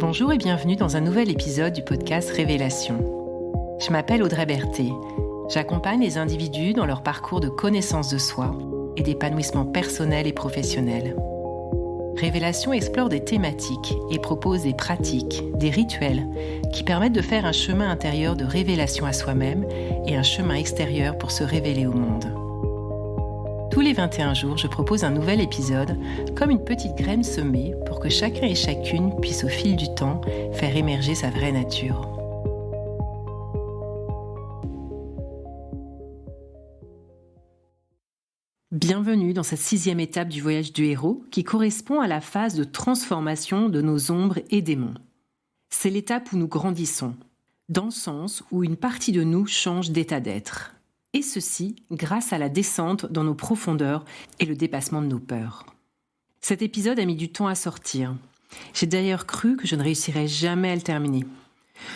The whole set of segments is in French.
Bonjour et bienvenue dans un nouvel épisode du podcast Révélation. Je m'appelle Audrey Berthet. J'accompagne les individus dans leur parcours de connaissance de soi et d'épanouissement personnel et professionnel. Révélation explore des thématiques et propose des pratiques, des rituels qui permettent de faire un chemin intérieur de révélation à soi-même et un chemin extérieur pour se révéler au monde. Tous les 21 jours, je propose un nouvel épisode, comme une petite graine semée pour que chacun et chacune puisse au fil du temps faire émerger sa vraie nature. Bienvenue dans cette 6e étape du voyage du héros qui correspond à la phase de transformation de nos ombres et démons. C'est l'étape où nous grandissons, dans le sens où une partie de nous change d'état d'être. Et ceci grâce à la descente dans nos profondeurs et le dépassement de nos peurs. Cet épisode a mis du temps à sortir. J'ai d'ailleurs cru que je ne réussirais jamais à le terminer.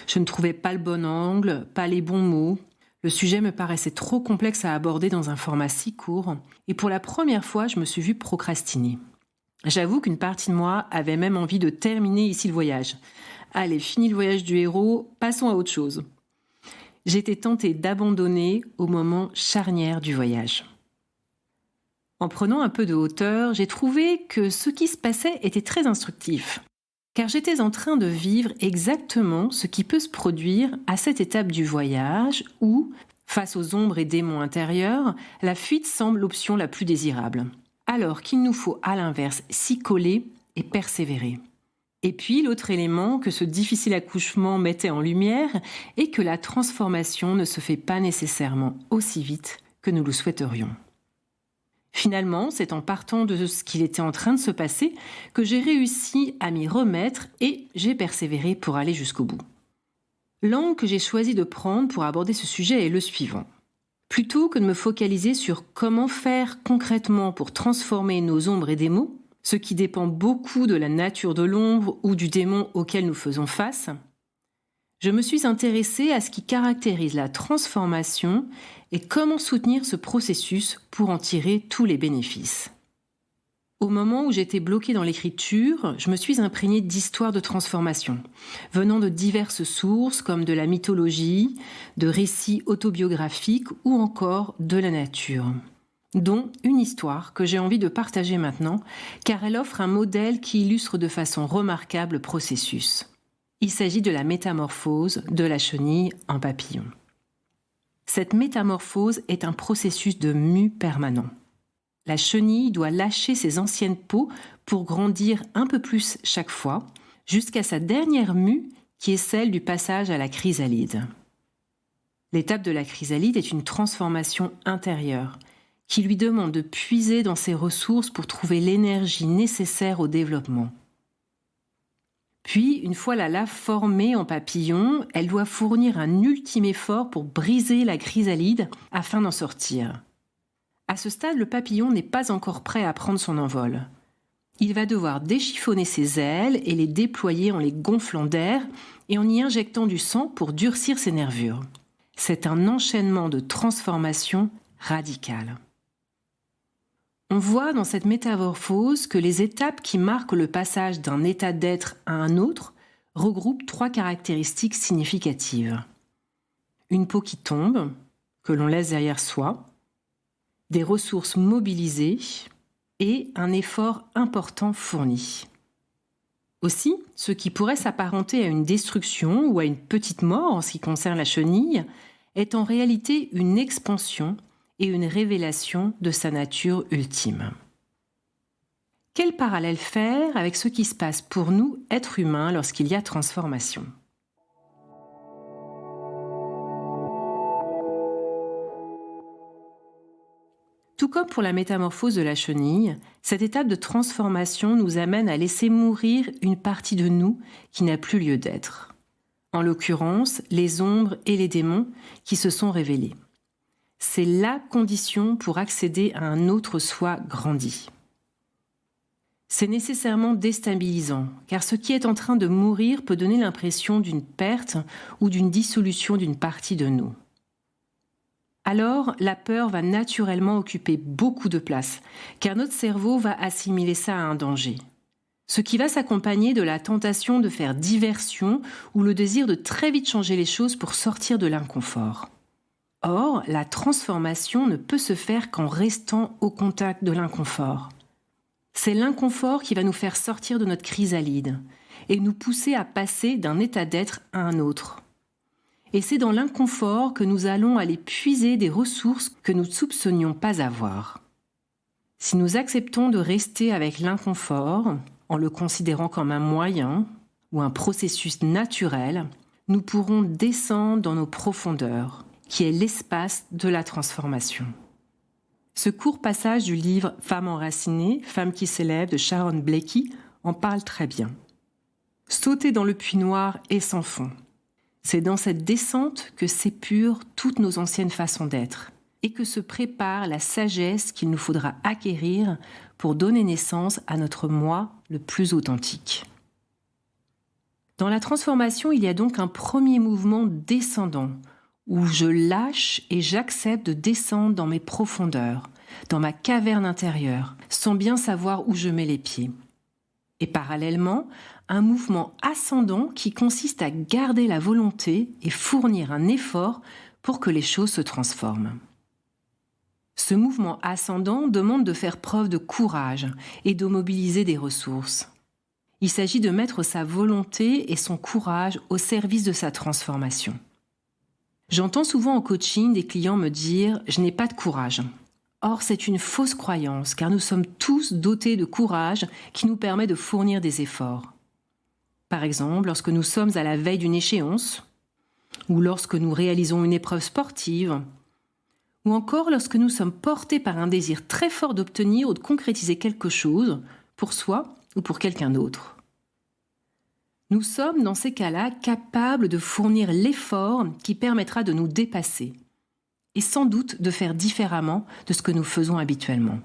Je ne trouvais pas le bon angle, pas les bons mots. Le sujet me paraissait trop complexe à aborder dans un format si court. Et pour la première fois, je me suis vue procrastiner. J'avoue qu'une partie de moi avait même envie de terminer ici le voyage. Allez, fini le voyage du héros, passons à autre chose. J'étais tentée d'abandonner au moment charnière du voyage. En prenant un peu de hauteur, j'ai trouvé que ce qui se passait était très instructif, car j'étais en train de vivre exactement ce qui peut se produire à cette étape du voyage où, face aux ombres et démons intérieurs, la fuite semble l'option la plus désirable, alors qu'il nous faut à l'inverse s'y coller et persévérer. Et puis, l'autre élément que ce difficile accouchement mettait en lumière est que la transformation ne se fait pas nécessairement aussi vite que nous le souhaiterions. Finalement, c'est en partant de ce qu'il était en train de se passer que j'ai réussi à m'y remettre et j'ai persévéré pour aller jusqu'au bout. L'angle que j'ai choisi de prendre pour aborder ce sujet est le suivant. Plutôt que de me focaliser sur comment faire concrètement pour transformer nos ombres et démons, ce qui dépend beaucoup de la nature de l'ombre ou du démon auquel nous faisons face, je me suis intéressée à ce qui caractérise la transformation et comment soutenir ce processus pour en tirer tous les bénéfices. Au moment où j'étais bloquée dans l'écriture, je me suis imprégnée d'histoires de transformation, venant de diverses sources comme de la mythologie, de récits autobiographiques ou encore de la nature, dont une histoire que j'ai envie de partager maintenant, car elle offre un modèle qui illustre de façon remarquable le processus. Il s'agit de la métamorphose de la chenille en papillon. Cette métamorphose est un processus de mue permanent. La chenille doit lâcher ses anciennes peaux pour grandir un peu plus chaque fois, jusqu'à sa dernière mue qui est celle du passage à la chrysalide. L'étape de la chrysalide est une transformation intérieure, qui lui demande de puiser dans ses ressources pour trouver l'énergie nécessaire au développement. Puis, une fois la lave formée en papillon, elle doit fournir un ultime effort pour briser la chrysalide afin d'en sortir. À ce stade, le papillon n'est pas encore prêt à prendre son envol. Il va devoir déchiffonner ses ailes et les déployer en les gonflant d'air et en y injectant du sang pour durcir ses nervures. C'est un enchaînement de transformations radicales. On voit dans cette métamorphose que les étapes qui marquent le passage d'un état d'être à un autre regroupent 3 caractéristiques significatives. Une peau qui tombe, que l'on laisse derrière soi, des ressources mobilisées et un effort important fourni. Aussi, ce qui pourrait s'apparenter à une destruction ou à une petite mort en ce qui concerne la chenille est en réalité une expansion et une révélation de sa nature ultime. Quel parallèle faire avec ce qui se passe pour nous, êtres humains, lorsqu'il y a transformation ? Tout comme pour la métamorphose de la chenille, cette étape de transformation nous amène à laisser mourir une partie de nous qui n'a plus lieu d'être. En l'occurrence, les ombres et les démons qui se sont révélés. C'est la condition pour accéder à un autre soi grandi. C'est nécessairement déstabilisant, car ce qui est en train de mourir peut donner l'impression d'une perte ou d'une dissolution d'une partie de nous. Alors, la peur va naturellement occuper beaucoup de place, car notre cerveau va assimiler ça à un danger. Ce qui va s'accompagner de la tentation de faire diversion ou le désir de très vite changer les choses pour sortir de l'inconfort. Or, la transformation ne peut se faire qu'en restant au contact de l'inconfort. C'est l'inconfort qui va nous faire sortir de notre chrysalide et nous pousser à passer d'un état d'être à un autre. Et c'est dans l'inconfort que nous allons aller puiser des ressources que nous ne soupçonnions pas avoir. Si nous acceptons de rester avec l'inconfort, en le considérant comme un moyen ou un processus naturel, nous pourrons descendre dans nos profondeurs, qui est l'espace de la transformation. Ce court passage du livre « Femme enracinée, femme qui s'élève » de Sharon Blakey en parle très bien. Sauter dans le puits noir est sans fond. C'est dans cette descente que s'épurent toutes nos anciennes façons d'être et que se prépare la sagesse qu'il nous faudra acquérir pour donner naissance à notre moi le plus authentique. Dans la transformation, il y a donc un premier mouvement descendant, où je lâche et j'accepte de descendre dans mes profondeurs, dans ma caverne intérieure, sans bien savoir où je mets les pieds. Et parallèlement, un mouvement ascendant qui consiste à garder la volonté et fournir un effort pour que les choses se transforment. Ce mouvement ascendant demande de faire preuve de courage et de mobiliser des ressources. Il s'agit de mettre sa volonté et son courage au service de sa transformation. J'entends souvent en coaching des clients me dire « je n'ai pas de courage ». Or, c'est une fausse croyance car nous sommes tous dotés de courage qui nous permet de fournir des efforts. Par exemple, lorsque nous sommes à la veille d'une échéance, ou lorsque nous réalisons une épreuve sportive, ou encore lorsque nous sommes portés par un désir très fort d'obtenir ou de concrétiser quelque chose pour soi ou pour quelqu'un d'autre. Nous sommes dans ces cas-là capables de fournir l'effort qui permettra de nous dépasser et sans doute de faire différemment de ce que nous faisons habituellement.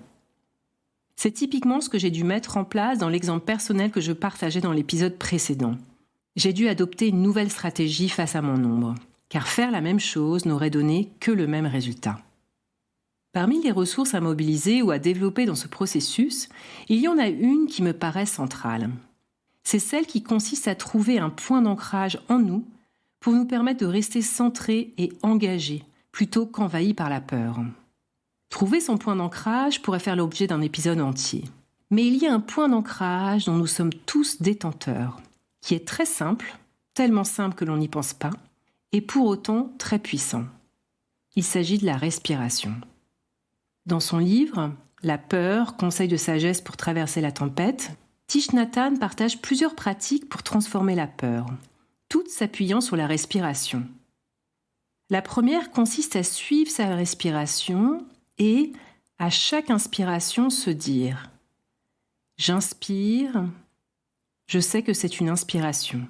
C'est typiquement ce que j'ai dû mettre en place dans l'exemple personnel que je partageais dans l'épisode précédent. J'ai dû adopter une nouvelle stratégie face à mon ombre, car faire la même chose n'aurait donné que le même résultat. Parmi les ressources à mobiliser ou à développer dans ce processus, il y en a une qui me paraît centrale. C'est celle qui consiste à trouver un point d'ancrage en nous pour nous permettre de rester centrés et engagés, plutôt qu'envahis par la peur. Trouver son point d'ancrage pourrait faire l'objet d'un épisode entier. Mais il y a un point d'ancrage dont nous sommes tous détenteurs, qui est très simple, tellement simple que l'on n'y pense pas, et pour autant très puissant. Il s'agit de la respiration. Dans son livre « La peur, conseil de sagesse pour traverser la tempête », Thich Nhat Hanh partage plusieurs pratiques pour transformer la peur, toutes s'appuyant sur la respiration. La première consiste à suivre sa respiration et, à chaque inspiration, se dire « J'inspire, je sais que c'est une inspiration. »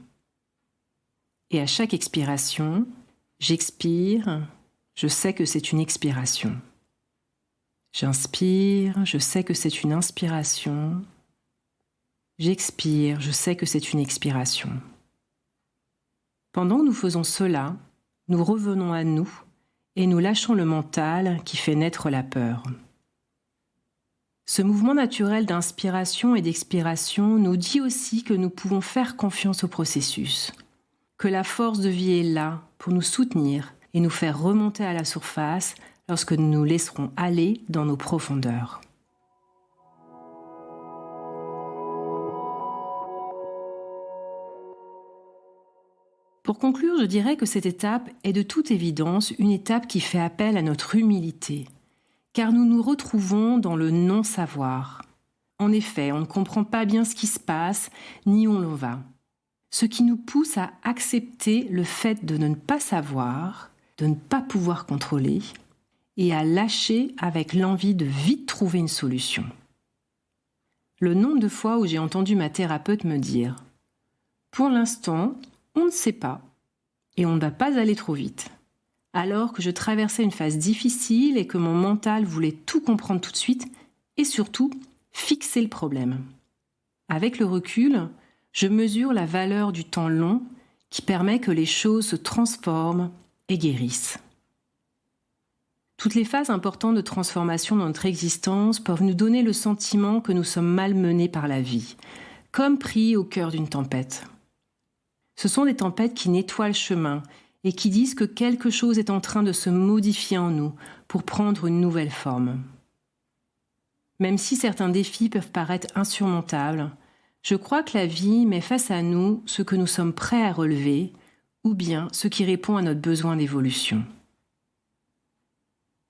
Et à chaque expiration, « J'expire, je sais que c'est une expiration. » J'inspire, je sais que c'est une inspiration. J'expire, je sais que c'est une expiration. Pendant que nous faisons cela, nous revenons à nous et nous lâchons le mental qui fait naître la peur. Ce mouvement naturel d'inspiration et d'expiration nous dit aussi que nous pouvons faire confiance au processus, que la force de vie est là pour nous soutenir et nous faire remonter à la surface lorsque nous nous laisserons aller dans nos profondeurs. Pour conclure, je dirais que cette étape est de toute évidence une étape qui fait appel à notre humilité, car nous nous retrouvons dans le non-savoir. En effet, on ne comprend pas bien ce qui se passe, ni où l'on va. Ce qui nous pousse à accepter le fait de ne pas savoir, de ne pas pouvoir contrôler, et à lâcher avec l'envie de vite trouver une solution. Le nombre de fois où j'ai entendu ma thérapeute me dire « Pour l'instant, on ne sait pas, et on ne va pas aller trop vite. » Alors que je traversais une phase difficile et que mon mental voulait tout comprendre tout de suite, et surtout, fixer le problème. Avec le recul, je mesure la valeur du temps long qui permet que les choses se transforment et guérissent. Toutes les phases importantes de transformation dans notre existence peuvent nous donner le sentiment que nous sommes malmenés par la vie, comme pris au cœur d'une tempête. Ce sont des tempêtes qui nettoient le chemin et qui disent que quelque chose est en train de se modifier en nous pour prendre une nouvelle forme. Même si certains défis peuvent paraître insurmontables, je crois que la vie met face à nous ce que nous sommes prêts à relever ou bien ce qui répond à notre besoin d'évolution.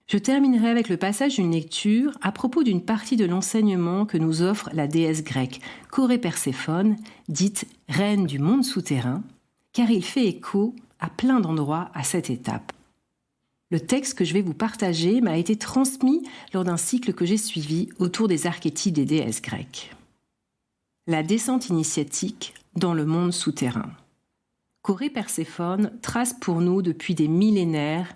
Je terminerai avec le passage d'une lecture à propos d'une partie de l'enseignement que nous offre la déesse grecque Corée Perséphone, dite reine du monde souterrain, car il fait écho à plein d'endroits à cette étape. Le texte que je vais vous partager m'a été transmis lors d'un cycle que j'ai suivi autour des archétypes des déesses grecques. La descente initiatique dans le monde souterrain. Corée Perséphone trace pour nous depuis des millénaires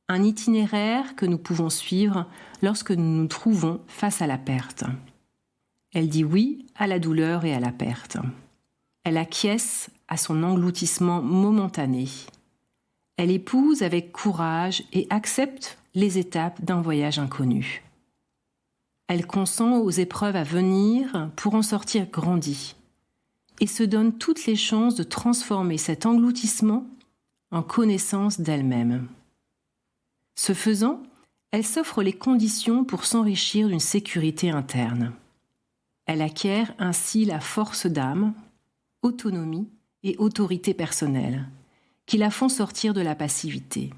un itinéraire que nous pouvons suivre lorsque nous nous trouvons face à la perte. Elle dit oui à la douleur et à la perte. Elle acquiesce à son engloutissement momentané. Elle épouse avec courage et accepte les étapes d'un voyage inconnu. Elle consent aux épreuves à venir pour en sortir grandie et se donne toutes les chances de transformer cet engloutissement en connaissance d'elle-même. Ce faisant, elle s'offre les conditions pour s'enrichir d'une sécurité interne. Elle acquiert ainsi la force d'âme, autonomie et autorité personnelle, qui la font sortir de la passivité.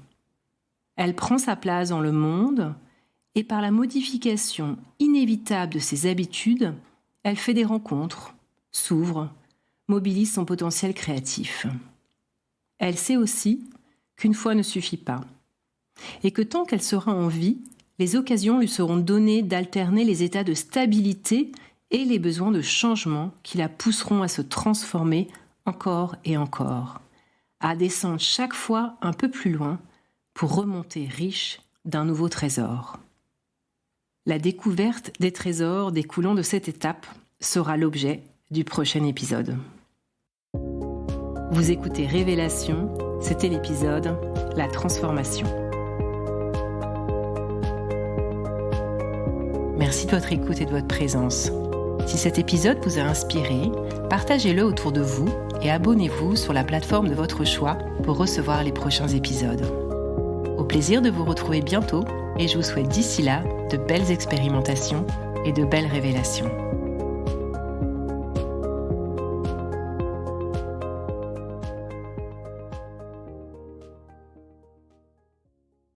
Elle prend sa place dans le monde et par la modification inévitable de ses habitudes, elle fait des rencontres, s'ouvre, mobilise son potentiel créatif. Elle sait aussi qu'une fois ne suffit pas, et que tant qu'elle sera en vie, les occasions lui seront données d'alterner les états de stabilité et les besoins de changement qui la pousseront à se transformer encore et encore, à descendre chaque fois un peu plus loin pour remonter riche d'un nouveau trésor. La découverte des trésors découlant de cette étape sera l'objet du prochain épisode. Vous écoutez Révélation, c'était l'épisode « La transformation ». Merci de votre écoute et de votre présence. Si cet épisode vous a inspiré, partagez-le autour de vous et abonnez-vous sur la plateforme de votre choix pour recevoir les prochains épisodes. Au plaisir de vous retrouver bientôt et je vous souhaite d'ici là de belles expérimentations et de belles révélations.